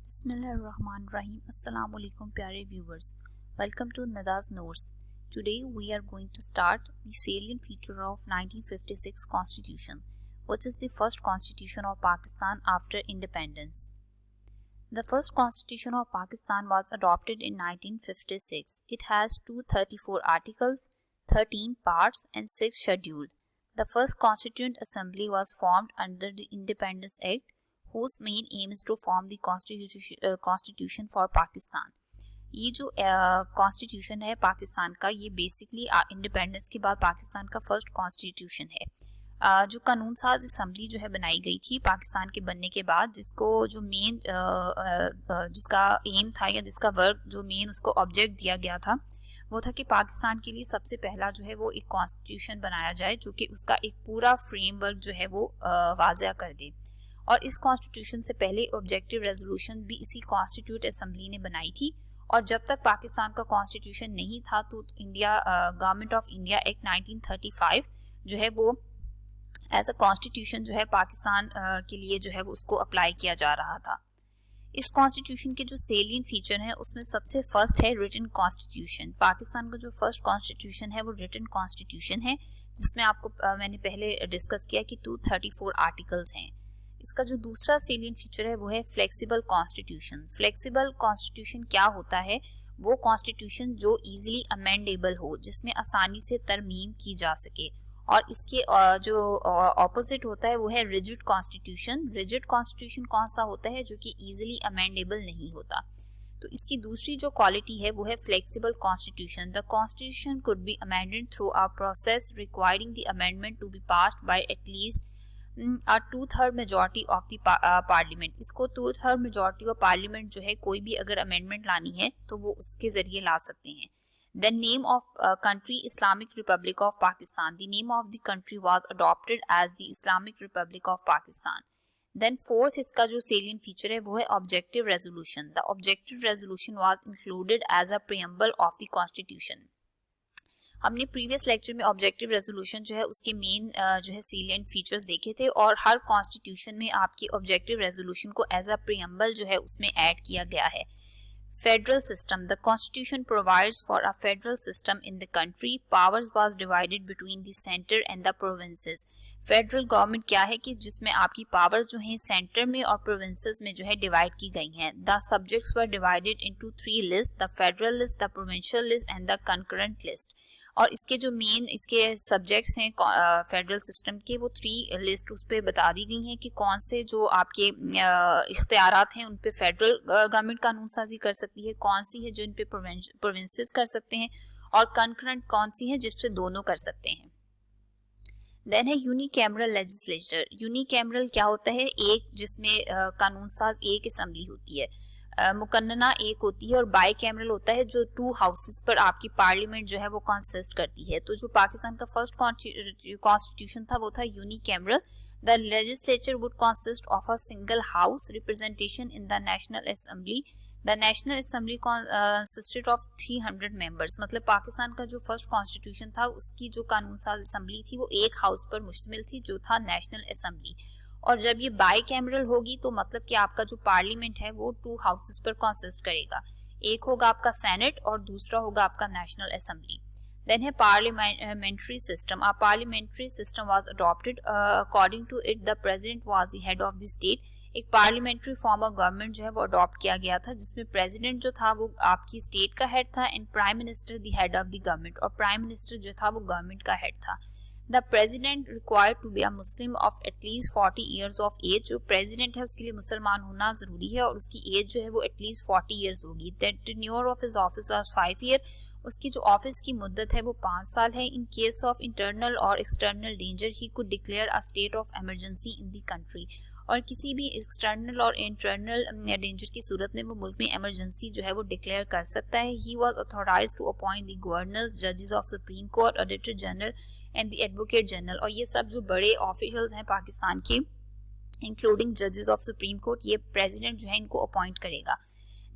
Bismillahirrahmanirrahim. Assalamu alaikum pyare viewers. Welcome to Nada's Notes. Today we are going to start the salient feature of 1956 Constitution, which is the first constitution of Pakistan after independence. The first constitution of Pakistan was adopted in 1956. It has 234 articles, 13 parts and 6 schedules. The first Constituent Assembly was formed under the Independence Act, whose main aim is to form the constitution for Pakistan. ये जो constitution है पाकिस्तान का, ये basically independence के बाद पाकिस्तान का first constitution है. जो कानून साज असम्बली जो है बनाई गई थी पाकिस्तान के बनने के बाद, जिसको जो मेन जिसका एम था या जिसका वर्क जो मेन उसको ऑब्जेक्ट दिया गया था वो था कि पाकिस्तान के लिए सबसे पहला जो है वो एक कॉन्स्टिट्यूशन बनाया जाए जो कि उसका एक पूरा फ्रेमवर्क जो है वो वाज़ह कर दे. और इस कॉन्स्टिट्यूशन से पहले ऑब्जेक्टिव रेजोल्यूशन भी इसी कॉन्स्टिट्यूट असेंबली ने बनाई थी. और जब तक पाकिस्तान का कॉन्स्टिट्यूशन नहीं था तो India government of India act 1935 जो है वो एज अ कॉन्स्टिट्यूशन जो है पाकिस्तान के लिए जो है वो उसको अप्लाई किया जा रहा था. इस कॉन्स्टिट्यूशन के जो सेलियंट फीचर हैं उसमें सबसे फर्स्ट है रिटन कॉन्स्टिट्यूशन. पाकिस्तान का जो फर्स्ट कॉन्स्टिट्यूशन है वो रिटन कॉन्स्टिट्यूशन है, जिसमें आपको मैंने पहले डिस्कस किया कि 234 आर्टिकल्स हैं. इसका जो दूसरा सेलियंट फीचर है वो है फ्लेक्सिबल कॉन्स्टिट्यूशन. फ्लेक्सिबल कॉन्स्टिट्यूशन क्या होता है? वो कॉन्स्टिट्यूशन जो इजीली अमेंडेबल हो, जिसमें आसानी से तरमीम की जा सके. और इसके जो ऑपोजिट होता है वो है रिजिड कॉन्स्टिट्यूशन. रिजिड कॉन्स्टिट्यूशन कौन सा होता है? जो कि इजीली अमेंडेबल नहीं होता. तो इसकी दूसरी जो क्वालिटी है वो है flexible constitution. The constitution could be amended through a process requiring the amendment to be passed by at least a 2/3 majority of the parliament. इसको 2/3 मेजॉरिटी ऑफ पार्लियामेंट जो है कोई भी अगर अमेंडमेंट लानी है तो वो उसके जरिए ला सकते हैं. The name of country Islamic Republic of Pakistan. The name of the country was adopted as the Islamic Republic of Pakistan. Then fourth इसका जो salient feature है वो है objective resolution. The objective resolution was included as a preamble of the constitution. हमने previous lecture में objective resolution जो है उसके मेन जो है सेलिएंट फीचर्स देखे थे, और हर कॉन्स्टिट्यूशन में आपकी ऑब्जेक्टिव रेजोल्यूशन को एज अ प्रीएम्बल जो है उसमें ऐड किया गया है. Federal system. The constitution provides for a federal system in the country. Powers was divided between the center and the provinces. Federal government क्या है कि जिसमें आपकी पावर्स जो हैं सेंटर में और प्रोविंसेस में जो है डिवाइड की गई हैं. The subjects were divided into 3 list, the federal list, the provincial list and the concurrent list. और इसके जो मेन इसके सब्जेक्ट्स हैं फेडरल सिस्टम के, वो 3 लिस्ट उस पर बता दी गई हैं कि कौन से जो आपके इख्तियारात हैं उन पे फेडरल गवर्नमेंट कानून साजी कर सकती है, कौन सी है जो इन पे प्रोविंसेस कर सकते हैं, और कंकरेंट कौन सी है जिस पे दोनों कर सकते हैं. देन है यूनिकैमरल लेजिस्लेचर. यूनिकैमरल क्या होता है? एक जिसमें कानून साज एक असम्बली होती है, मुकन्नना एक होती है, और बाई कैमरल होता है जो 2 हाउसेस पर आपकी पार्लियामेंट जो है वो कंसिस्ट करती है. तो जो पाकिस्तान का फर्स्ट कॉन्स्टिट्यूशन था वो था unicameral. The legislature would consist of a single house representation in the national assembly. The national assembly consisted of 300 members. मतलब पाकिस्तान का जो फर्स्ट कॉन्स्टिट्यूशन था उसकी जो कानून साज असेंबली थी वो एक हाउस पर मुश्तमिल थी जो था नेशनल असेंबली. और जब ये बाई कैमरल होगी तो मतलब कि आपका जो पार्लियामेंट है वो 2 हाउसेस पर कंसिस्ट करेगा. एक होगा आपका सेनेट और दूसरा होगा आपका नेशनल असेंबली. देन है parliamentary system. A parliamentary system was adopted. According to it the president was the head of the state. एक पार्लियामेंट्री फॉर्म ऑफ गवर्नमेंट जो है वो अडॉप्ट किया गया था, जिसमें प्रेसिडेंट जो था वो आपकी स्टेट का हेड था and prime minister the head of the government. और प्राइम मिनिस्टर जो था वो गवर्नमेंट का हेड था. The president required to be a Muslim of at least 40 years of age. जो प्रेसिडेंट है उसके लिए मुसलमान होना जरूरी है और उसकी एज जो है वो एटलीस्ट 40 years होगी. The tenure of his office was 5 years. उसकी जो ऑफिस की मुद्दत है वो 5 साल है. In case of internal or external danger, he could declare a state of emergency in the country. और किसी भी एक्सटर्नल और इंटरनल डेंजर की सूरत में वो मुल्क में इमरजेंसी जो है वो डिक्लेयर कर सकता है. He was authorised to appoint the governors, जजेस of supreme court, auditor general and the advocate general. और ये सब जो बड़े ऑफिशियल्स हैं पाकिस्तान के, इंक्लूडिंग जजेस ऑफ सुप्रीम कोर्ट, ये प्रेसिडेंट जो है इनको अपॉइंट करेगा.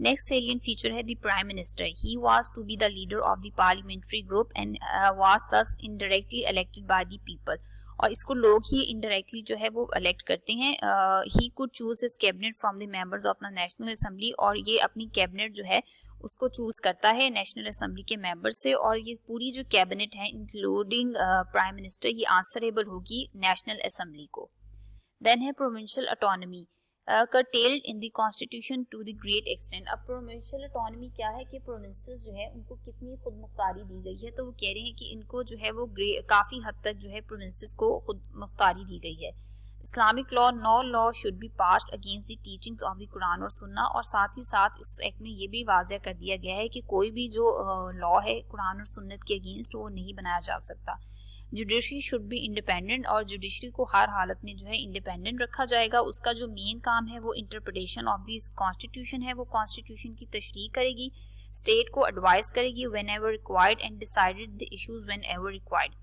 नेक्स्ट सेलियंट फीचर है the prime minister. He was to be the leader of the parliamentary group and was thus indirectly elected by the people. और इसको लोग ही इनडायरेक्टली जो है वो इलेक्ट करते हैं. He could choose his cabinet from the members of the national assembly. और ये अपनी कैबिनेट जो है उसको चूज करता है नेशनल असेंबली के मेंबर से. और ये पूरी जो कैबिनेट है इंक्लूडिंग प्राइम मिनिस्टर ये आंसरेबल होगी नेशनल असेंबली को. देन है provincial autonomy curtailed in the constitution to the great extent. अब प्रोविंशियल ऑटोनॉमी क्या है कि प्रोविंसेस जो है उनको कितनी खुद मुख्तारी दी गई है. तो वो कह रहे हैं कि इनको जो है वो काफी हद तक जो है प्रोविंसेस को खुद मुख्तारी दी गई है. Islamic law, no law should be passed against the teachings of the Quran और सुन्ना. और साथ ही साथ इस एक्ट में ये भी वाज़ेह कर दिया गया है कि कोई भी जो लॉ है कुरान और सुन्नत के अगेंस्ट वो नहीं बनाया जा सकता. Judiciary should be independent. और जुडिशरी को हर हालत में जो है इंडिपेंडेंट रखा जाएगा. उसका जो मेन काम है वो इंटरप्रिटेशन ऑफ दिस कॉन्स्टिट्यूशन है. वो कॉन्स्टिट्यूशन की तशरीह करेगी, स्टेट को एडवाइस करेगी when ever required and decided the issues when ever required.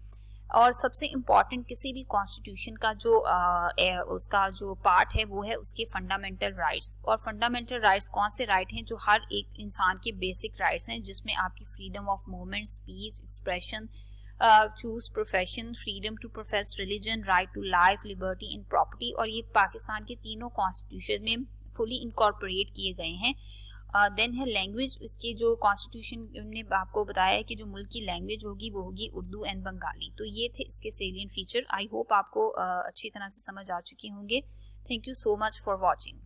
और सबसे इम्पॉर्टेंट किसी भी कॉन्स्टिट्यूशन का जो उसका जो पार्ट है वो है उसके फंडामेंटल राइट्स. और फंडामेंटल राइट्स कौन से राइट हैं? जो हर एक इंसान के बेसिक राइट्स हैं, जिसमें आपकी freedom of movement, speech, expression, choose profession, freedom to profess religion, right to life, liberty and property. और ये पाकिस्तान के तीनों कॉन्स्टिट्यूशन में फुली इनकॉर्पोरेट किए गए हैं. देन है लैंग्वेज. इसके जो कॉन्स्टिट्यूशन ने आपको बताया है कि जो मुल्क की लैंग्वेज होगी वो होगी उर्दू एंड बंगाली. तो ये थे इसके सेलियंट फीचर. आई होप आपको अच्छी तरह से समझ आ चुके होंगे. Thank you so much for watching.